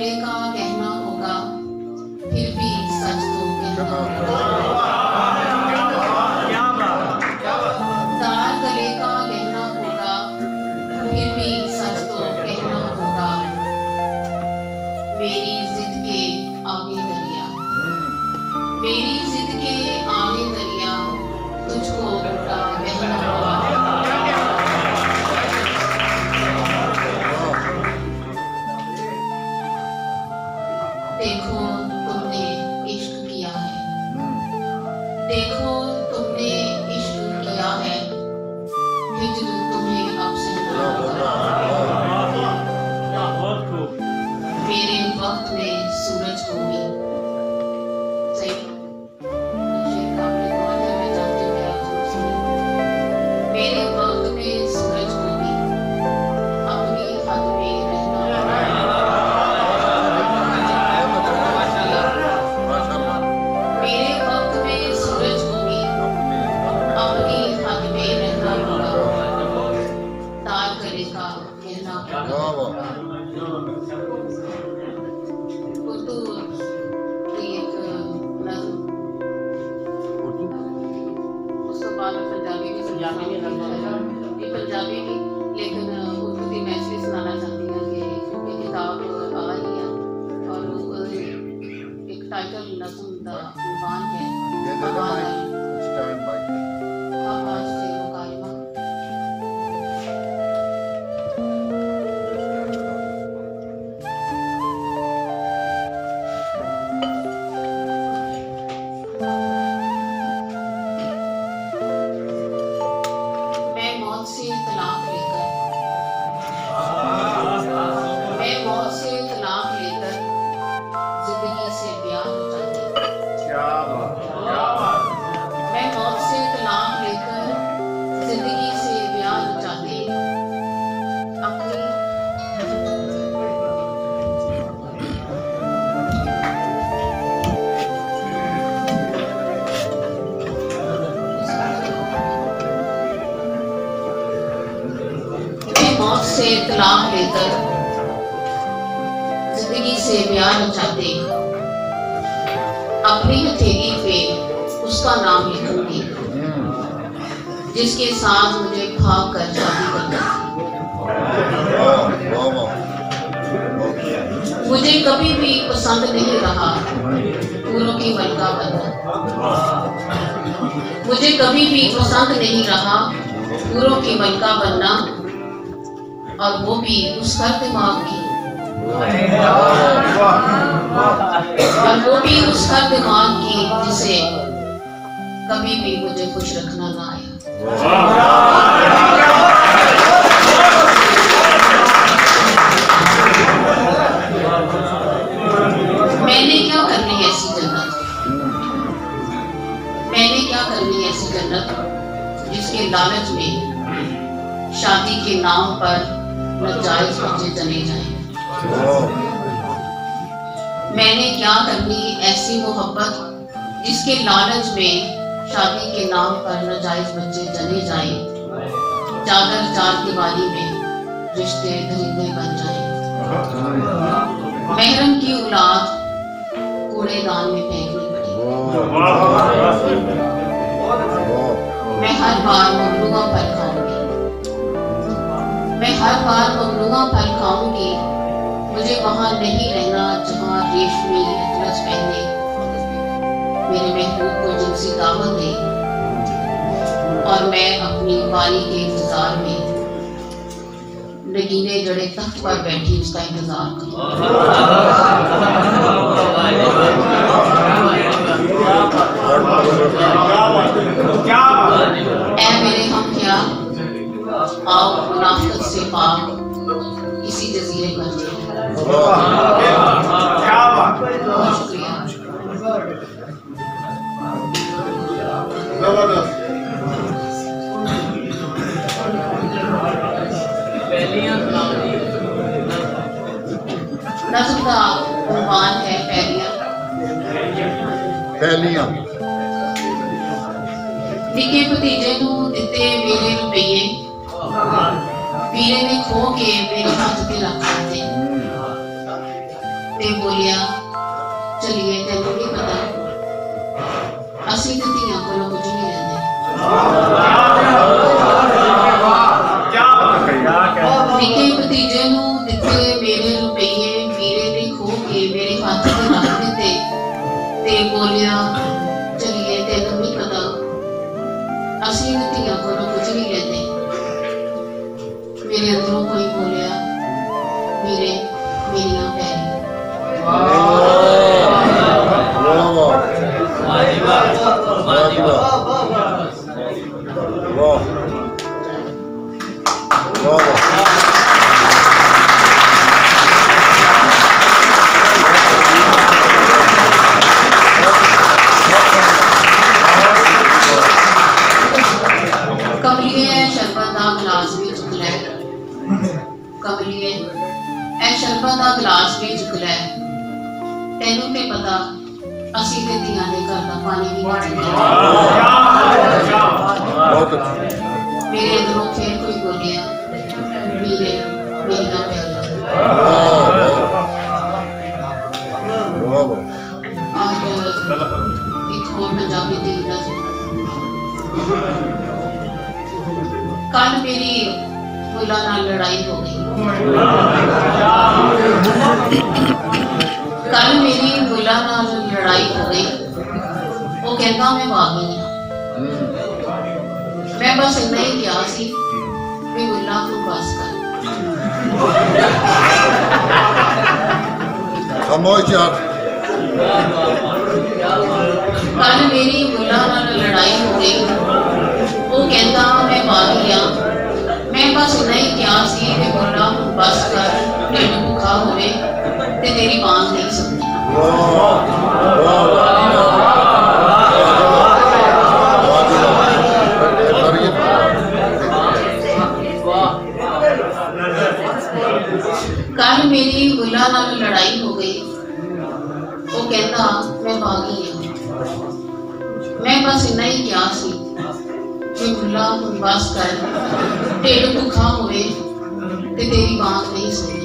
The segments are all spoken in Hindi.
गले का कहना होगा, फिर भी सच तो कहना होगा। तार गले का कहना होगा, फिर भी सच तो कहना होगा। मेरी जिद के आगे दरिया, मेरी जिद के आगे दरिया, तुझको उल्टा बहना होगा। देखो तुमने इश्क किया है, देखो तुमने इश्क किया है, हिज्र तुम्हें अब सहना होगा। मेरे वक्त में सूरज को भी सही मेरे वक्त में सूरज को भी अपनी हद में रहना होगा। मेरे वक्त में सूरज को भी अपनी हद में रहना होगा। तार गले का कहना होगा। उर्दू की एक नज़्म, उसको बाद में पंजाबी भी समझाने में लग जाएगा। ये पंजाबी की, लेकिन उर्दू की मैं इसलिए सुनाना चाहती हूँ कि क्योंकि किताब आ रही है और एक टाइटल नज़्म का उन्वान है आवाज़ से मुकालमा। मैं मौत से तलाक लेकर, मैं मौत से तलाक लेकर जिंदगी से ब्याह हो जाती। मैं मौत से तलाक लेकर जिंदगी से ब्याह हो जाती। अपनी मौत से तलाक लेकर जिंदगी से ब्याह हो जाते। अपनी हथेली पे उसका नाम लिखूंगी, जिसके साथ मुझे भाग कर शादी करनी थी। मुझे कभी भी पसंद नहीं रहा पूरों की मलका बनना। मुझे कभी भी पसंद नहीं रहा पूरों की मलका बनना, और वो भी उस हर दिमाग की, और वो भी उस हर दिमाग की जिसे कभी भी मुझे खुश रखना ना आया। मैंने क्या करनी ऐसी जन्नत, मैंने क्या करनी ऐसी जन्नत जिसके लालच में शादी के नाम पर नाजायज बच्चे जने जाएं। मैंने क्या करनी ऐसी मोहब्बत जिसके लालच में शादी के नाम पर नाजायज बच्चे जने जाएं। चादर चार दीवारी में रिश्ते दरिंदे बन जाएं। महरम की औलाद कूड़ेदान में फेंकनी पड़ी। मैं हर बार ममनुआ फल खाऊंगी, मैं हर बार ममनुआ फल खाऊंगी। मुझे वहां नहीं रहना जहां रेशमी अतरस पहने मेरे महबूब को जिनसी दावत दे, और मैं अपनी वाली के इंतजार में नगीने जड़े तख्त पर बैठी उसका इंतजार करूं। ऐ मेरे हम क्या आओ मुनाफिकत से पाक इसी जजीरे पर जिए। बहुत शुक्रिया। नज़्म का उन्वान है पहलियां। निके भतीजे नूं दिते मेरे रुपये, पीरे ने खो के मेरे हाथ ते रख दिते। ते बोलिया चलिए तेनू नहीं पता असी ते धीआं कोलों कुछ नहीं लेंदे। निके भतीजे नू दिते मेरे रुपये वीरे ने खो के मेरे हाथ से रख दिते ते बोलिया चलिए तेनू नहीं पता असी ते धीआं कोलों कुछ नहीं लेंदे। मेरे अंदरों कोई बोलिया वीरे मेरियां पैरी। कमलिए शरबत का गिलास भी चुक लै। कमलिए ए शरबत का गिलास भी चुक लै। तेनू ते पता असी ते धीआं दे घर दा पानी भी नहीं पींदे। मेरे अंदरों फिर कोई बोलिया वीरे मेरियां पैरियां। और एक होर पंजाबी दी कल मेरी मुला नाल लड़ाई हो गई। कल मेरी मुला नाल लड़ाई हो गई। वो कहता मैं भागी हाँ। मैं बस इतना ही किया सी भी मुला तू बस कर। कल मेरी मुला नाल लड़ाई हो गई। वो कहता मैं भागी हाँ। मैं बस इतना ही किया सी भी मुला तू बस कर ढिड भुखा होवे ते तेरी मांग नहीं सकती। कल मेरी मुला नाल लड़ाई हो गई। वो कहता मैं भागी हाँ। मैं बस इतना ही किया सी कि मुला बस कर ढिड भुखा होवे ते तेरी मांग नहीं सुनी।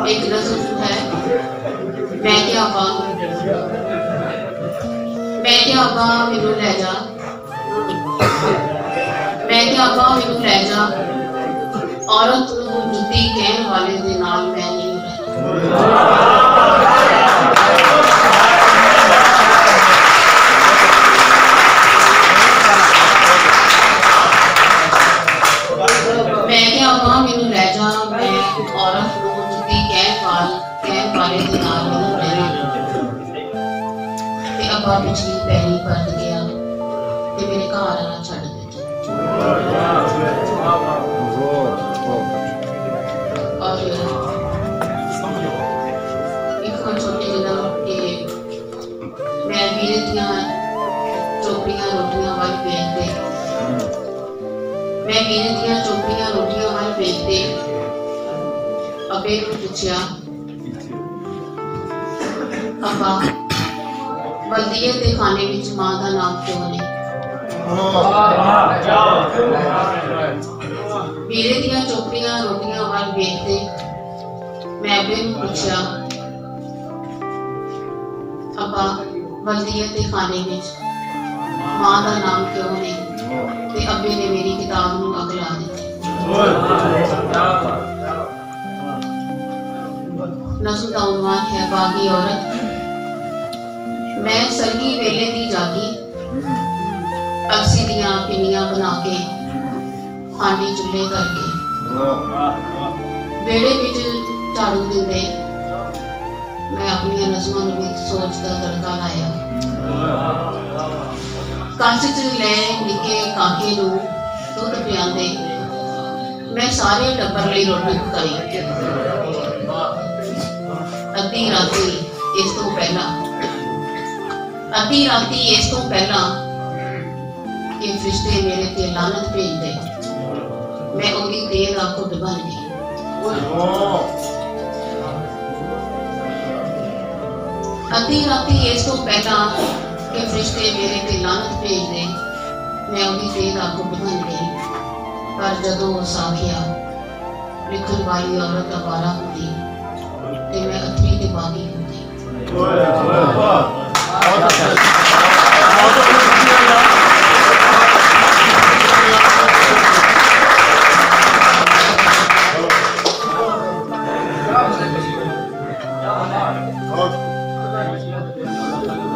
एक नज़र है मैं क्या मैनू लै जा। मैं क्या मैनू लै जा। औरत नूं जुत्ती कहण वाले दे नाल मैं नहीं रहना। मैं क्या मैनू लै जा। मैं औरत नूं जुत्ती कहण वाले दे नाल नहीं रहना। ते अब्बा पिछली पैरी परत गया ते मेरे घर आना छड्ड दित्ता। और एक और छोटी गल कि मैं वीरे दियां चोपड़ियां रोटियां वाल देखते अबे नूं पुछया अब्बा बल्दिए ते खाने विच मां दा नाम क्यों नहीं। वीरे दियां चोपड़ियां रोटियां वाल देखते मैं अबे नूं पुछया अब्बा बल्दिए ते खाने विच मां दा नाम क्यों नहीं। ते अब्बे ने मेरी किताब नूं अग ला दी। नज़्म का उन्वान है बागी औरत। मैं सरगी वेले दी जागी अक्सी दियां पिन्नियां बना के हांडी चुल्हे करके बेड़े विच झाड़ू दिंदे मैं अपनी नज़्मां नूं विच सोच दा तड़का लाया। कंच च ले निके काके नूं दुध पियांदे मैं सारे टब्बर लई रोटी पकाई। अद्धी राती इस तो पहला ये फरिश्ते मेरे ते लानत भेजदे मैं उहदी देर दा घुट बन गई। अद्धी राती इस तो पहला कि फरिश्ते मेरे ते लानत भेजदे मैं उहदी देह दा घुट बन गई। पर जदों साखिया लिखण वाली औरत आवारा होंदी ते मैं अथरी ते बागी हो गई।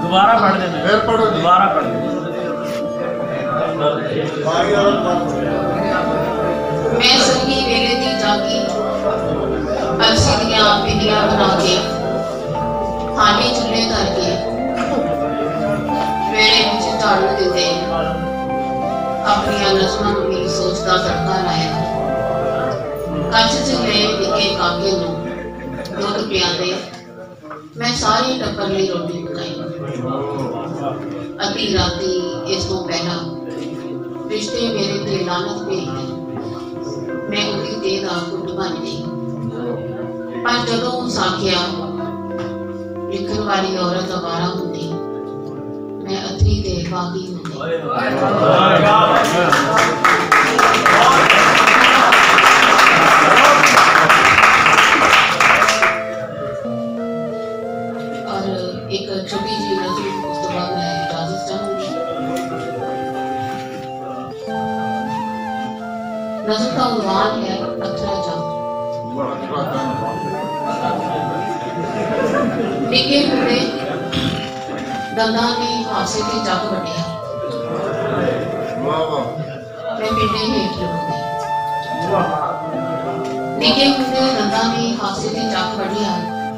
दोबारा पढ़ देना, फिर पढ़ो, दोबारा पढ़ देना। मैं संगी वेले दी जागी अलसी दियां पिंडियां बना के खाने चूल्हे करके वेले विच झाड़ू दिंदे अपनी नज़मां नूं भी सोचदा तड़का लाया। कच्छ च ले निक्के काके नूं दुध पिआंदे मैं सारे टब्बर लई रोटी पकाई। अद्धी राती इस तो पहला रिश्ते मेरे ते लानत भेजदे मैं उहदी देह दा घुट बन गई। पर जदों साखिया लिखण वाली औरत आवारा होंदी मैं अथरी ते बागी हो गई। और एक छोटी जी नज़र उस तो बाद मैं इजाजत चाहूंगी। नज़र का उन्वान है अथरा जा। निके हुए दंदा ने हासे ते जग वड्डिया मैं पिंडे हेठ लुक गई। निके हुए दंदा ने हासे ते जग वड्डिया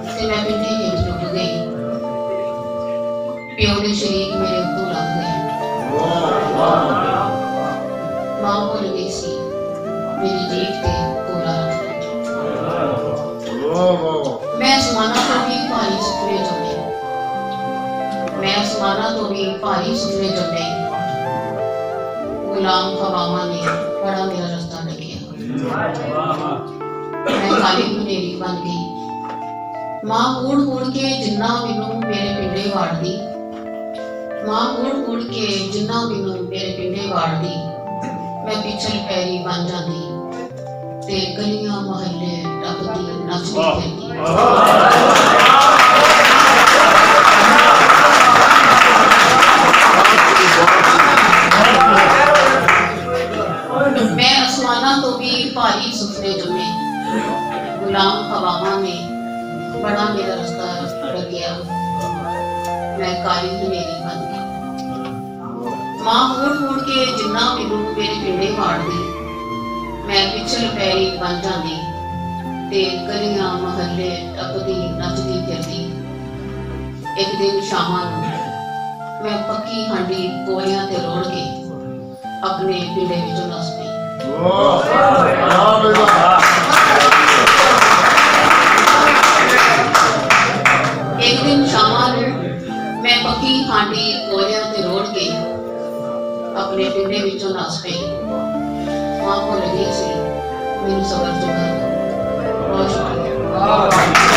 ते मैं पिंडे हेठ लुक गई। प्यो दे शरीक मेरे उत्तों लग गए। मां भुल गई सी मेरी जीत के कोला रख। मैं आसमाना तो भी भारी सुपने जमे। मैं आसमाना तो भी भारी सुपने जमे। गुलाम हवामा ने बड़ा मेरा रास्ता ढकिया। मैं काली मुनेरी बन गई। मां कूड़ कूड़ के जिन्ना मैनू मेरे पिंडे वाड़दी। मां कूड़ कूड़ के जिन्ना मैनू मेरे पिंडे वाड़दी मैं पिछल पैरी बन जाती ते गलियां महल्ले टपदी नचदी फिरदी। मैं आसमाना तो भी भारी सुपने जमे। गुलाम हवामा ने बड़ा मेरा रास्ता ढकिया मैं काली हनेरी बन गई। मां कूड़ कूड़ के जिन्ना मैनू मेरे पिंडे वाड़दी मैं पिछल पैरी बन जाती ते गलियां महल्ले टपदी नचदी फिरदी। एक दिन शामां नूं मैं पक्की हांडी कोलियां ते रोड़ के अपने पिंडे विचों नस पई। एक दिन शामां नूं मैं पक्की हांडी कोलियां ते रोड़ के अपने पिंडे विचों नस पई। मां को लगी सी मैनू सबर चुका। बहुत शुक्रिया।